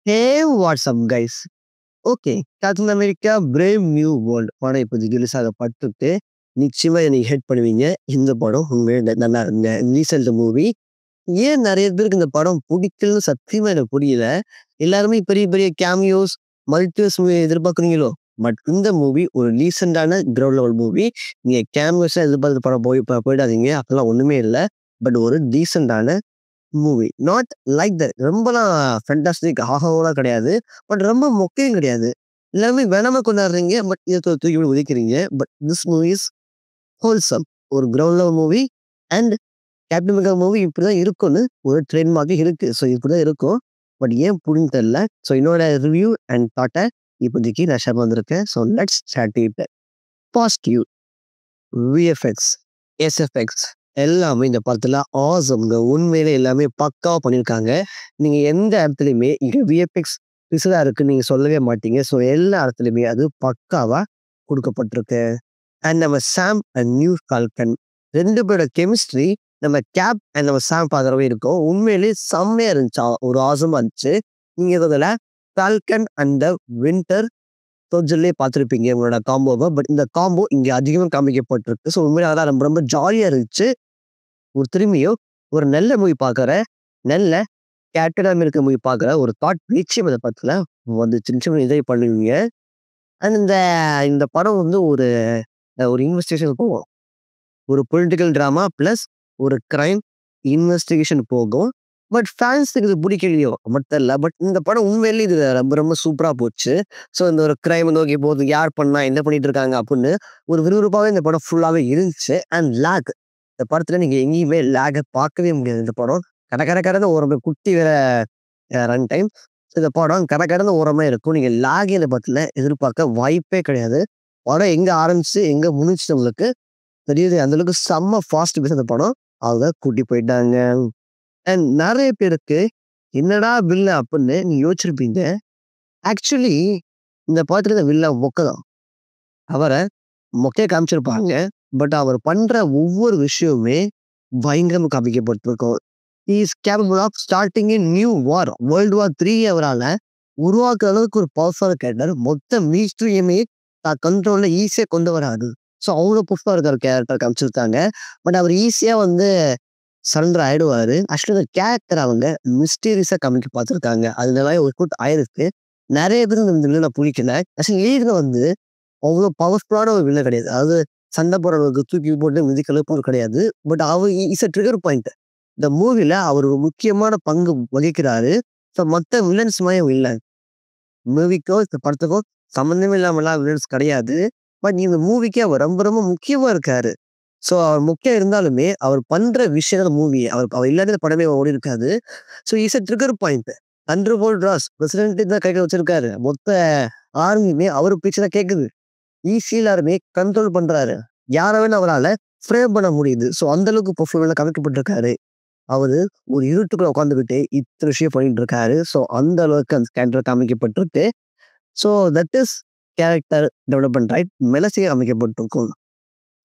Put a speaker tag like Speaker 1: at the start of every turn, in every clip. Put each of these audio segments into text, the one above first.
Speaker 1: ஹே WhatsApp guys. Okay. Captain America brave new world படம் இப்போதைக்கு release ஆகப்பட்டிருக்கு. நிச்சயமா இத நீங்க ஹேட் பண்ணுவீங்க. இந்த படம் உண்மையிலே நல்லா இருந்த ரீசென்ட் மூவி. ஏன் நெறைய பேருக்கு இந்த படம் புடிக்கலன்னு சத்தியமா எனக்கு புரியல. எல்லாருமே பெரிய பெரிய கேமியோஸ், மல்டிவர்ஸ் மூவி எதிர்பார்க்குறீங்களோ? பட் இந்த மூவி ஒரு டீசென்ட்டான கிரவுண்ட் லெவல் மூவி. நீங்க கேமியோஸா எதிர்பார்த்த படம் போயிடாதீங்க. அப்பலாம் ஒண்ணுமே இல்ல. பட் ஒரு டீசென்ட்டான மூவி. Not like that. ரொம்பலாம் ஃபேன்டாஸ்டிக் ஆஹாவோலாம் கிடையாது. பட் ரொம்ப மொக்கையும் கிடையாது. எல்லாருமே வெனம கொண்டாடுறீங்க. பட் இத தூக்கி இப்படி ஒதுக்கிறீங்க. But this movie is wholesome. ஒரு ground level movie and Captain America movie இப்படிதான் இருக்கும்னு ஒரு ட்ரெண்ட் மார்க் இருக்கு. ஸோ இப்படிதான் இருக்கும். பட் ஏன் புடின்னு தெரியல. ஸோ என்னோட ரிவ்யூ அண்ட் தாட்ட இப்போதைக்கு நான் ஷேர் வந்திருக்கேன். So let's start it. Positive VFX, SFX எல்லாமே இந்த படத்துல ஆசம்ங்க. உண்மையிலே எல்லாமே பக்காவா பண்ணியிருக்காங்க. நீங்க எந்த இடத்துலயுமே இங்க விஎஃப்எக்ஸ் பிசுறா இருக்குன்னு நீங்க சொல்லவே மாட்டீங்க. ஸோ எல்லா இடத்துலயுமே அது பக்காவா குடுக்கப்பட்டிருக்கு. அண்ட் நம்ம சாம் அண்ட் நியூ ஃபால்கன் 2 பேரோட கெமிஸ்ட்ரி நம்ம கேப் அண்ட் நம்ம சாம் பார்க்குறவே இருக்கும். உண்மையிலேயே செம்மையா இருந்துச்சு. ஒரு ஆசமா இருந்துச்சு. நீங்க இதுல ஃபால்கன் அண்ட் த வின்டர் சோல்ஜர்லயே பார்த்திருப்பீங்க இவங்களோட காம்போவ. பட் இந்த காம்போ இங்க அதிகமா காமிக்கப்பட்டிருக்கு. ஸோ உண்மையிலே அதெல்லாம் ரொம்ப ரொம்ப ஜாலியா இருந்துச்சு. ஒரு திரும்பியும் ஒரு நல்ல மூவி பார்க்குற, நல்ல கேப்டன் அமெரிக்கா மூவி பார்க்குற ஒரு தாட் நிச்சயம் இந்த படத்துல வந்துச்சு. நிச்சயமா என்ஜாய் பண்ணுவீங்க. அண்ட் இந்த இந்த படம் வந்து ஒரு ஒரு இன்வெஸ்டிகேஷன் போகும். ஒரு பொலிட்டிக்கல் டிராமா பிளஸ் ஒரு கிரைம் இன்வெஸ்டிகேஷன் போகும். பட் ஃபேன்ஸுக்கு இது பிடிக்கலையோ பட் தெரியல. பட் இந்த படம் உண்மையிலேயே இது ரொம்ப ரொம்ப சூப்பரா போச்சு. ஸோ இந்த ஒரு கிரைம் நோக்கி போகுது. யார் பண்ணா? என்ன பண்ணிட்டு இருக்காங்க? அப்படின்னு ஒரு விறுவிறுப்பாவே இந்த படம் ஃபுல்லாவே இருந்துச்சு. அண்ட் லேக் இந்த படத்துல நீங்க எங்கேயுமே லேக பார்க்கவே முடியாது. இந்த படம் கடன்னு ஒரு குட்டி வேற ரன் டைம். இந்த படம் கடன்னு ஓரமா இருக்கும். நீங்க லேக் இந்த படத்துல எதிர்பார்க்க வாய்ப்பே கிடையாது. படம் எங்க ஆரம்பிச்சு எங்க முடிஞ்சுச்சு உங்களுக்கு தெரியுது. அந்த அளவுக்கு செம்ம ஃபாஸ்ட் பேஸ் அந்த படம். அவங்க கூட்டி போயிட்டாங்க. அண்ட் நெறைய பேருக்கு என்னடா வில்லன் அப்படின்னு நீங்க யோசிச்சிருப்பீங்க. ஆக்சுவலி இந்த படத்துல இந்த வில்லன் மொக்க தான். அவர மொக்கையா காமிச்சிருப்பாங்க. பட் அவர் பண்ற ஒவ்வொரு விஷயமுமே பயங்கரமா காமிக்கப்பட்டிருக்கும். He is capable of starting a new war. World war 3 அவரால உருவாக்குற அளவுக்கு ஒரு பவர்ஃபுல்லான கேரக்டர். மொத்த மிலிட்டரியமே கண்ட்ரோல்ல ஈஸியா கொண்டு வராரு. ஸோ அவ்வளோ புஷ்பா இருக்கிற கேரக்டர் காமிச்சிருக்காங்க. பட் அவர் ஈஸியா வந்து சரண்டர் ஆயிடுவாரு. ஆக்சுவலி அந்த கேரக்டர் அவங்க மிஸ்டீரியஸா காமிக்க பார்த்துருக்காங்க. அதனால ஒர்க் அவுட் ஆயிருக்கு. நெறைய பேருக்கு இந்த வில்லன புடிக்கல. ஆக்சுவலி லீட்ல வந்து அவ்வளோ பவர்ஃபுல்லான ஒரு வில்லன் கிடையாது. அதாவது சண்டை போடுறவருக்கு தூக்கி போட்டு மிதிக்கிற அளவுக்கு அவர் கிடையாது. பட் அவர் இஸ் அ ட்ரிகர் பாயிண்ட். இந்த மூவில அவர் ஒரு முக்கியமான பங்கு வகிக்கிறாரு. ஸோ மத்த வில்லன்ஸ் மாரி இல்ல. மூவிக்கோ, இந்த படத்துக்கோ சம்மந்தமே இல்லாமலாம் வில்லன்ஸ் கிடையாது. பட் இந்த மூவிக்கு அவர் ரொம்ப ரொம்ப முக்கியமா இருக்காரு. ஸோ அவர் முக்கியம் இருந்தாலுமே, அவர் பண்ற விஷயம் மூவி அவர் அவர் இல்லாத இந்த படமே ஓடியிருக்காது. So is a trigger point. Thunderbolt Ross president தான் கையில வச்சிருக்காரு. மொத்த ஆர்மியுமே அவரு பேச்சு தான் கேட்குது. ஈஸியா எல்லாருமே கண்ட்ரோல் பண்றாரு. யார வேணா அவரால ஃப்ரேம் பண்ண முடியுது. ஸோ அந்த அளவுக்கு பெர்ஃபார்மன்ஸ்ல காமிக்கப்பட்டிருக்காரு. அவரு ஒரு இருட்டுக்குள்ள உட்கார்ந்துகிட்டு இத்தன விஷயம் பண்ணிட்டு இருக்காரு. ஸோ அந்த அளவுக்கு அந்த கேரக்டர் காமிக்கப்பட்டிருக்கு. So that is character development right. Malaysia அமைக்கப்பட்டிருக்கும்.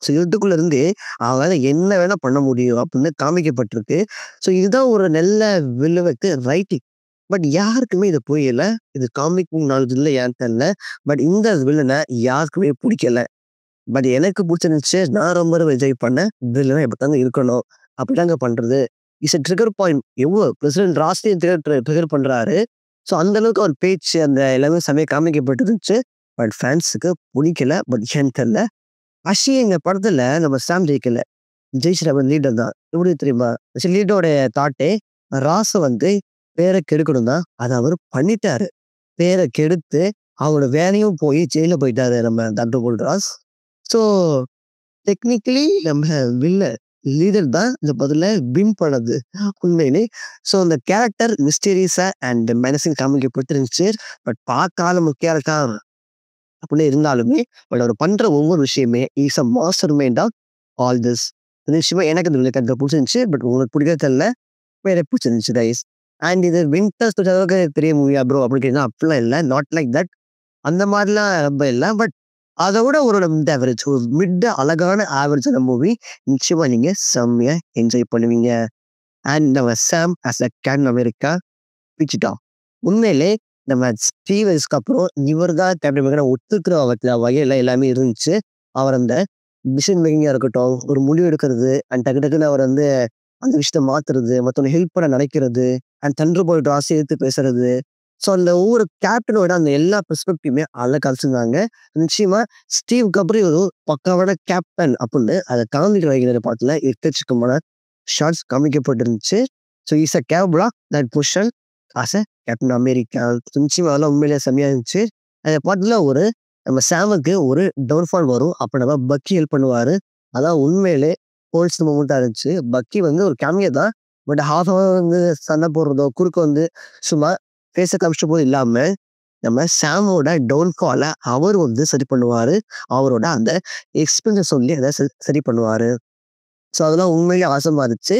Speaker 1: ஸோ இருட்டுக்குள்ள இருந்து அவங்களால என்ன வேணா பண்ண முடியும் அப்படின்னு காமிக்கப்பட்டிருக்கு. ஸோ இதுதான் ஒரு நல்ல வில்லுவத்து ரைட்டிங். பட் யாருக்குமே இது புரியல. இது காமிக் நாலேட்ஜ் இல்ல ஏன்னு தெரியல. பட் இந்த வில்லன யாருக்குமே புடிக்கல. பட் எனக்கு புடிச்சிருந்துச்சு. நான் ரொம்ப ரொம்ப என்ஜாய் பண்ணேன். வில்லனா இப்படித்தாங்க இருக்கணும். அப்படிதாங்க பண்றது. It's a trigger point. எவ்வளோ பிரசிடென்ட் ராஸ்லயும் ட்ரிகர் பண்றாரு. ஸோ அந்த அளவுக்கு அவர் பேச்சு அந்த எல்லாமே செமையா காமிக்கப்பட்டிருந்துச்சு. பட் ஃபேன்ஸுக்கு புடிக்கல. பட் ஏன்னு தெரியல. ஆக்சுவலி இந்த படத்துல நம்ம சாம் ஜெயிக்கல. ஜெயிச்சது அவர் லீடர் தான். எப்படி தெரியுமா? ஆக்சுவலி லீடரோட தாட்டே ராஸ வந்து பேர கெடுக்கணும் தான். அத அவரு பண்ணிட்டாரு. பேர கெடுத்து அவரோட வேலையும் போய் ஜெயில்ல போயிட்டாரு நம்ம தண்டர்போல்ட் ராஸ். ஸோ டெக்னிக்கலி நம்ம வில்லன் லீடர் தான் இந்த படத்துல வின் பண்ணது. உண்மையிலே. ஸோ அந்த கேரக்டர் மிஸ்டீரியஸா அண்ட் மெனசிங் காமிக்கப்பட்டிருந்துச்சு. பட் பார்க்க ஆளு முக்கியம் இருக்கான் அப்படின்னு இருந்தாலுமே, பட் அவர் பண்ற ஒவ்வொரு விஷயமே is a mastermind of all this. நிச்சயமா எனக்கு இந்த கருத்து புடிச்சிருந்துச்சு. பட் உங்களுக்கு பிடிக்கவே தெரியல. எனக்கு புடிச்சிருந்துச்சு கைஸ். அண்ட் இது வின்டர் அளவுக்கு பெரிய மூவியா ப்ரோ அப்படின்னு கேட்டா அப்படிலாம் இல்ல. Not like that. அந்த மாதிரிலாம் ரொம்ப இல்ல. பட் அத விட ஒரு மிட் ஆவரேஜ். ஒரு மிட் அழகான ஆவரேஜான மூவி. நிச்சயமா நீங்க செம்மையா என்ஜாய் பண்ணுவீங்க. அண்ட் நம்ம சாம் ஆஸ் அ கேப்டன் அமெரிக்கா பிச்சிட்டா. உண்மையிலே நம்ம ஸ்டீவன்ஸ்க்கு அப்புறம் இவர் தான் கேப்டன் அமெரிக்கா ஒத்துக்கிற வகையில எல்லாமே இருந்துச்சு. அவர் அந்த டிசிஷன் மேக்கிங்கா இருக்கட்டும், ஒரு முடிவு எடுக்கிறது, அண்ட் டக்கு டக்குன்னு அவர் வந்து அந்த விஷயத்த மாத்துறது, மத்தவங்க ஹெல்ப் பண்ண நினைக்கிறது, அண்ட் தண்டர் போல்ட் ராஸ எதிர்த்து பேசுறது. ஸோ அந்த ஒவ்வொரு கேப்டனோட அந்த எல்லா பெர்ஸ்பெக்டிவ்மே அழகா காமிச்சிருந்தாங்க. நிச்சயமா ஸ்டீவ்க்கு அப்புறம் ஒரு பக்காவான கேப்டன் அப்படின்னு அத காமிக்கிற வைக்கிற பாட்டுல எக்கச்சக்கமான ஷாட்ஸ் காமிக்கப்பட்டிருந்துச்சு. So is a capable that position as a Captain America. நிச்சயமா அதெல்லாம் உண்மையிலேயே செம்மையா இருந்துச்சு. அந்த பாட்டுல ஒரு நம்ம சாமுக்கு ஒரு டவுன்ஃபால் வரும். அப்ப நம்ம பக்கி ஹெல்ப் பண்ணுவாரு. அதான் உண்மையிலே ஹோல்ஸ் மொமெண்ட்டா இருந்துச்சு. பக்கி வந்து ஒரு கேமியோ தான். பட் ஹாஃப் ஹவர் வந்து சண்டை போடுறதோ, குறுக்க வந்து சும்மா ஃபேஸ காமிச்சிட்ட போது இல்லாம, நம்ம சாமோட டவுன்ஃபால அவர் வந்து சரி பண்ணுவாரு. அவரோட அந்த எக்ஸ்பீரியன்ஸ சொல்லி அத சரி பண்ணுவாரு. ஸோ அதெல்லாம் உண்மையிலேயே ஆசமா இருந்துச்சு.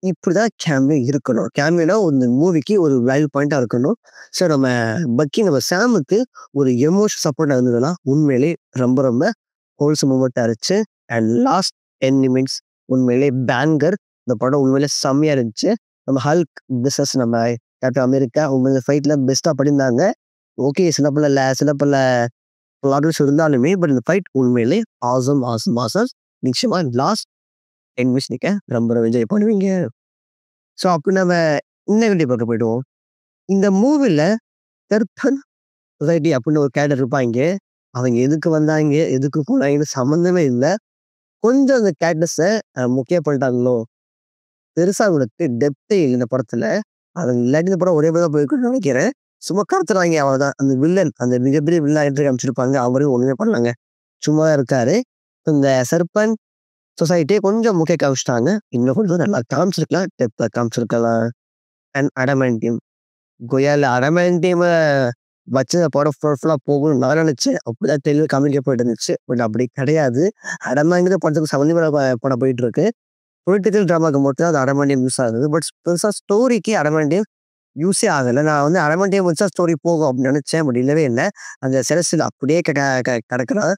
Speaker 1: இப்படிதான் கேமியோ இருக்கணும். கேமியோனா ஒரு மூவிக்கு ஒரு வேல்யூ பாயிண்ட்டா இருக்கணும். ஸோ நம்ம பக்கி நம்ம சாமுக்கு ஒரு எமோஷனல் சப்போர்ட்டா இருந்ததுன்னா, உண்மையிலேயே ரொம்ப ரொம்ப ஹோல்சம் மொமெண்ட்டா இருந்துச்சு. அண்ட் லாஸ்ட் 10 நிமிட்ஸ் உண்மையிலேயே பேங்கர். இந்த படம் உண்மையிலேயே செம்மையா இருந்துச்சு. நம்ம ஹல்க் வெர்சஸ் நம்ம கேப்டன் அமெரிக்கா உண்மையிலே ஃபைட்ல பெஸ்ட்டா பண்ணியிருந்தாங்க. ஓகே சில பல ப்ளாட்ஸ் இருந்தாலுமே, பட் இந்த ஃபைட் உண்மையிலேயே ஆசம், ஆசம், ஆசம். நிச்சயமா லாஸ்ட் 10 மினிட்ஸ் நீங்க ரொம்ப ரொம்ப என்ஜாய் பண்ணுவீங்க. ஸோ அப்ப நம்ம இன்ன பக்கம் போயிடுவோம். இந்த மூவில கர்பன் சொசைட்டி அப்படின்னு ஒரு கேரக்டர் இருப்பாய்ங்க. அவங்க எதுக்கு வந்தாய்ங்க, எதுக்கு போனாய்ங்கன்னு சம்மந்தமே இல்ல. கொஞ்சம் அந்த கேரக்டர்ஸ மொக்கையா பண்ணிட்டாங்களோ! பெருசா அவங்களுக்கு டெப்த்தே இல்ல இந்த படத்துல. அது இல்லாட்டி இந்த படம் ஒரே மாரி தான் போயிருக்கும்னு நெனைக்கிறேன். சும்மா கடத்துறாய்ங்க அவ்வளோதான். அந்த வில்லன், அந்த மிகப்பெரிய வில்லனா என்ட்ரி காமிச்சிருப்பாங்க. அவரும் ஒண்ணுமே பண்ணலங்க. சும்மா தான் இருக்காரு. இந்த சர்பன் சொசைட்டிய கொஞ்சம் மொக்கையா காமிச்சுட்டாங்க. இன்னும் கொஞ்சம் நல்லா காமிச்சிருக்கலாம். டெப்த்தா காமிச்சிருக்கலாம். அண்ட் அடமான்டியம். கொய்யால அடமான்டியம வச்சு அந்த படம் ஃபுல்லா போகும்னு நான் நெனச்சேன். அப்படிதான் தெளிவா காமிக்கப்பட்டு இருந்துச்சு. பட் அப்படி கிடையாது. அடமான்ங்கிற படத்துக்கு சம்மந்தமே இல்லாத படம் போயிட்டு இருக்கு. பொலிட்டிக்கல் டிராமாக்கு மட்டும் தான் அது அடமான்டியம் யூஸ் ஆகுது. பட் பெருசா ஸ்டோரிக்கு அடமான்டியம் யூஸே ஆகல. நான் வந்து அடமான்டியம் வச்சா ஸ்டோரி போகும் அப்படின்னு நெனச்சேன். பட் இல்லவே இல்ல. அந்த செலஸ்டியல் அப்படியே க க க கடக்குறான்.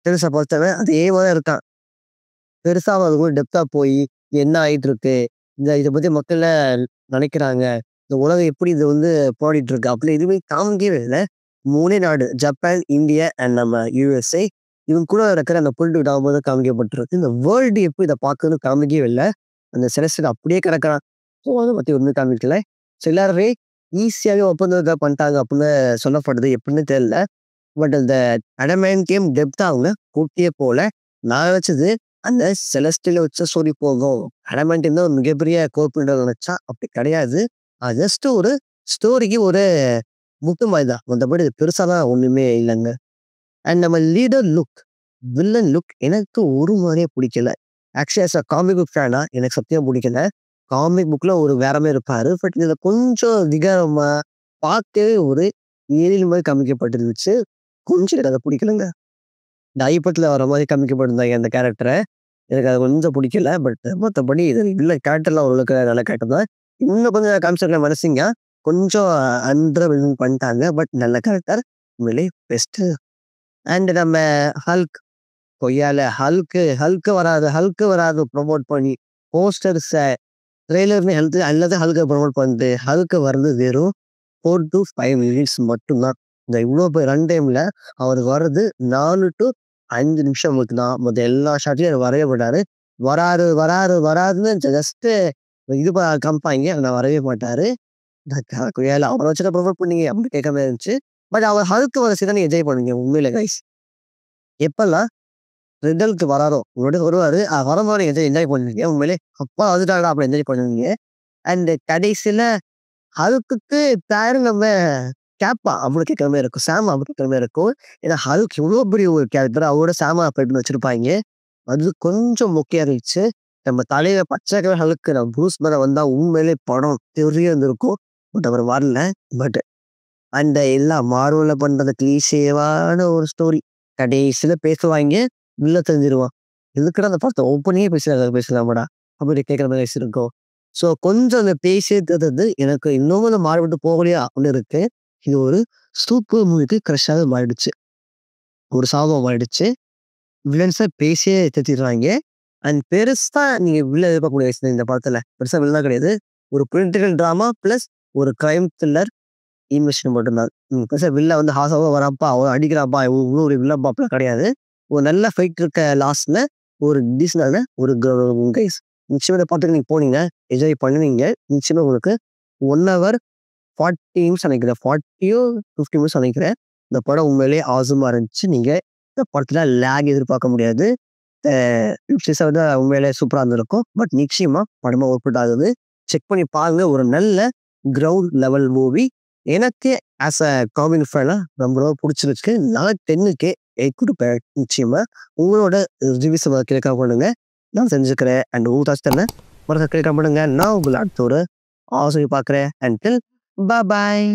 Speaker 1: பெருசா பொறுத்தவன் அதே மாரி தான் இருக்கான். பெருசா அவன் அதுக்குள்ள டெப்த்தா போயி, என்ன ஆயிட்டு இருக்கு? இத பத்தி மக்கள் நெனைக்கிறாங்க. இந்த உலகம் எப்படி இது வந்து போடிட்டு இருக்கு? அப்படின்னு எதுவுமே காமிக்கவே இல்ல. 3 நாடு ஜப்பான், இந்தியா அண்ட் நம்ம யுஎஸ்ஏ. இவங்க கூட இருக்கிற அந்த பொலிட்டிக்கல் ட்ராமா தான் காமிக்கப்பட்டிருக்கு. இந்த வேர்ல்டு எப்படி இத பாக்குதுன்னு காமிக்கவே இல்ல. அந்த செலஸ்டியல் அப்படியே கிடக்குறான். ஸோ அத பத்தி ஒண்ணும் காமிக்கல. ஸோ எல்லாருமே ஈஸியாவே ஒப்பந்தத்த பண்ணிட்டாங்க அப்படின்னு சொல்லப்படுது. எப்படின்னு தெரியல. பட் அந்த அடமான்டியம் டெப்த்தா அவங்க கூட்டியே போல. நான் நெனச்சது அந்த செலஸ்டியல வச்சா ஸ்டோரி போகும். அடமான்டியம் தான் ஒரு மிகப்பெரிய கோர்ப்புன்னு நெனச்சா, அப்படி கிடையாது. அது ஜஸ்ட் ஒரு ஸ்டோரிக்கு ஒரு முத்து மாரி தான். மத்தபடி இது பெருசாலாம் ஒண்ணுமே இல்லங்க. அண்ட் நம்ம லீடர் லுக், வில்லன் லுக் எனக்கு ஒரு மாரியே புடிக்கல. Actually as a comic book ஃபேனா எனக்கு சத்தியமா புடிக்கல. காமிக் புக்ல ஒரு வேற மாரி இருப்பாரு. பட் இதுல கொஞ்சம் விகாரமா, பார்க்கவே ஒரு ஏலியன் மாரி காமிக்கப்பட்டிருந்துச்சு. கொஞ்சம் எனக்கு அது புடிக்கலங்க. இந்த ஐபட்ல வர மாரி காமிக்கப்பட்டிருந்தாங்க அந்த கேரக்டர. எனக்கு அது கொஞ்சம் புடிக்கல. பட் மத்தபடி இது இல்ல கேரக்டர்லாம் ஓரளவுக்கு நல்ல கேரக்டர் தான். இன்னும் கொஞ்சம் காமிச்சிருக்கலாம் மனசிங்க. கொஞ்சம் அண்டர் வெல்மிங் பண்ணிட்டாங்க. பட் நல்ல கேரக்டர். உண்மையிலேயே பெஸ்ட்டு. அண்ட் நம்ம ஹல்க் கொய்யால ஹல்க் வராது ப்ரமோட் பண்ணி போஸ்டர்ஸ ட்ரெய்லர்ன்னு அல்லது ஹல்க்க ப்ரமோட் பண்ணிட்டு ஹல்க் வர்றது வெறும் 4 to 5 மினிட்ஸ் மட்டும்தான். இந்த இவ்ளோ ரன் டைம்ல அவருக்கு வர்றது 4 to 5 நிமிஷம் மட்டும் தான். மத்த எல்லா ஷாட்லயும் அவர் வரவே மாட்டாரு. வராருன்னு ஜஸ்ட் இது காமிப்பாய்ங்க. ஆனா வரவே மாட்டாரு. கொய்யால அவர வச்சு தான் ப்ரமோட் பண்ணீங்க அப்படி கேட்காம இருந்துச்சு. பட் அவர் ஹல்க் வர சீன நீங்க என்ஜாய் பண்ணுங்க உண்மையிலே கைஸ். எப்பல்லாம் ரிடல்க்கு வராரோ, முன்னாடி வருவாரு. வரும்போது நீங்க என்ஜாய் பண்ணுவீங்க. உண்மையிலே அப்பா வந்துட்டாங்கடா அப்படி என்ஜாய் பண்ணுவீங்க. அண்ட் கடைசியில ஹல்க்குக்கு பேரு நம்ம கேப்பா அப்படின்னு கேட்கிற மாரி இருக்கும். சாம் அப்படின்னு கேட்கிற மாரி இருக்கும். ஏன்னா ஹல்க் இவ்வளோ பெரிய ஒரு கேரக்டர் அவரோட சாமா அப்படின்னு வச்சிருப்பாய்ங்க. அது கொஞ்சம் மொக்கையா இருந்துச்சு. நம்ம தலையில பச்சை கலர் ஹல்க் நம்ம ப்ரூஸ் பேனர் வந்தா உண்மையிலே படம் தெறியா இருந்திருக்கும். பட் அவர் வரல. பட் அந்த எல்லா மார்வல்ல பண்ற அந்த கிளீஷேவான ஒரு ஸ்டோரி. கடைசியில பேசுவாய்ங்க. உள்ள தெரிஞ்சிருவான். எதுக்குடா அந்த படத்த ஓப்பனிங்கே பேசலாமாடா? அப்படி கேட்கிற மாரி இருக்கும். ஸோ கொஞ்சம் அந்த பேசியே தீர்த்தது எனக்கு இன்னமும் அந்த மாறுபட்டு போகலையா அப்படின்னு இருக்கு. இது ஒரு சூப்பர் மூவிக்கு கிரஷ்ஷாவே மாறிடுச்சு. ஒரு சாபம் ஆயிடுச்சு. வில்லன்ஸ பேசியே தேத்திடுறாய்ங்க. அண்ட் பெருசா நீங்க வில்லன் எதிர்பார்க்கக்கூடிய விஷயம் இந்த படத்துல. பெருசா வில்லன்லாம் கிடையாது. ஒரு பொலிட்டிக்கல் டிராமா பிளஸ் ஒரு கிரைம் த்ரில்லர். இன்வெஸ்ட்மென்ட் மட்டும்தான். பெருசா வில்ல வந்து ஹாசாவா வரான்ப்பா, அவன் அடிக்கிறான்ப்பா, இவன் இவ்ளோ ஒரு வில்லன்ப்பா அப்படிலாம் கிடையாது. ஒரு நல்ல ஃபைட் இருக்க லாஸ்ட்ல ஒரு டீசென்ட்டான ஒரு கைஸ். நிச்சயமா இத படத்துக்கு நீங்க போனீங்க, என்ஜாய் பண்ணுவீங்க. நிச்சயமா உங்களுக்கு 1 ஹவர் 40 நிமிஷம் நினைக்கிறேன். 40யோ 50 நிமிஷம் நினைக்கிறேன். இந்த படம் உண்மையிலேயே ஆசமா இருந்துச்சு. நீங்க இந்த படத்துல லேக் எதிர்பார்க்க முடியாது. அ பிக்சர்ஸ விட உண்மையிலேயே சூப்பரா இருந்திருக்கும். பட் நிச்சயமா படமா ஒர்க் அவுட் ஆகுது. செக் பண்ணி பாருங்க. ஒரு நல்ல கிரவுண்ட் லெவல் மூவி. எனக்கு ஆஸ் அ காமிக் ஃபேனா ரொம்ப ரொம்ப புடிச்சிருக்கு. நான் 10க்கு 8 குடுப்பேன் நிச்சயமா. உங்களோட ரிவ்யூஸ கீழ கமெண்ட் பண்ணுங்க. நான் தெரிஞ்சுக்கிறேன். அண்ட் உங்க தாட்ஸ் என்ன? மறக்காம கீழ கமெண்ட் பண்ணுங்க. நான் உங்கள அடுத்த ஒரு ஆசைய பார்க்குறேன். அன்டில் பாய்.